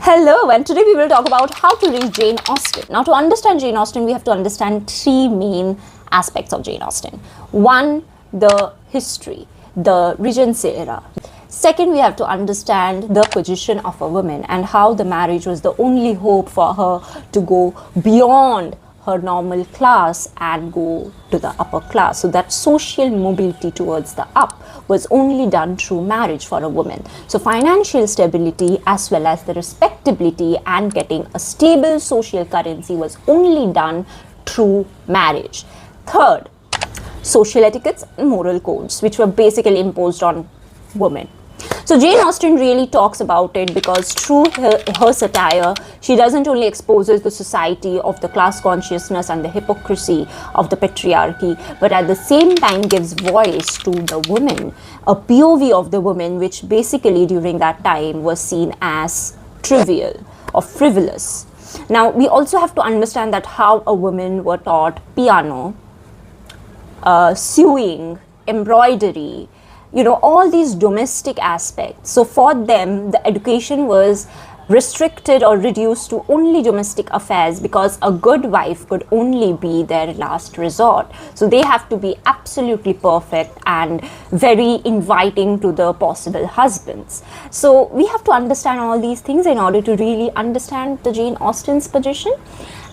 Hello, and today we will talk about how to read Jane Austen. Now, to understand Jane Austen, we have to understand three main aspects of Jane Austen. One, the history, the Regency era. Second, we have to understand the position of a woman and how the marriage was the only hope for her to go beyond her normal class and go to the upper class. So that social mobility towards the up was only done through marriage for a woman. So financial stability as well as the respectability and getting a stable social currency was only done through marriage. Third, social etiquettes and moral codes, which were basically imposed on women. So Jane Austen really talks about it because through her satire, she doesn't only exposes the society of the class consciousness and the hypocrisy of the patriarchy, but at the same time gives voice to the woman, a POV of the woman, which basically during that time was seen as trivial or frivolous. Now, we also have to understand that how a woman were taught piano, sewing, embroidery, all these domestic aspects. So for them, the education was restricted or reduced to only domestic affairs because a good wife could only be their last resort. So they have to be absolutely perfect and very inviting to the possible husbands. So we have to understand all these things in order to really understand the Jane Austen's position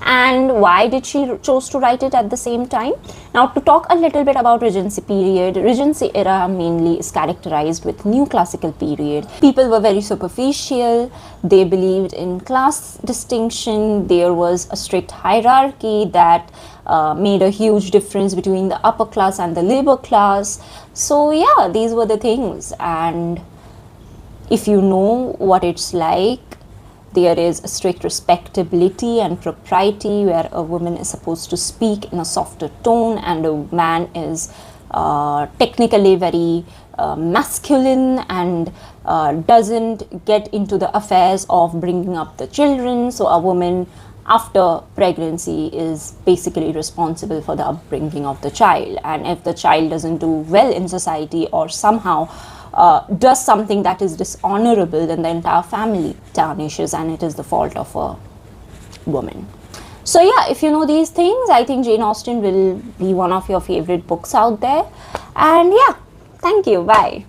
and why did she chose to write it at the same time. Now, to talk a little bit about Regency period, Regency era mainly is characterized with new classical period. People were very superficial, they believed in class distinction, there was a strict hierarchy that made a huge difference between the upper class and the labor class. So yeah, these were the things, and if you know what it's like, there is a strict respectability and propriety where a woman is supposed to speak in a softer tone and a man is technically very masculine and doesn't get into the affairs of bringing up the children. So a woman after pregnancy is basically responsible for the upbringing of the child, and if the child doesn't do well in society or somehow does something that is dishonorable, then the entire family tarnishes and it is the fault of a woman. So yeah, if you know these things, I think Jane Austen will be one of your favorite books out there. And yeah, thank you. Bye.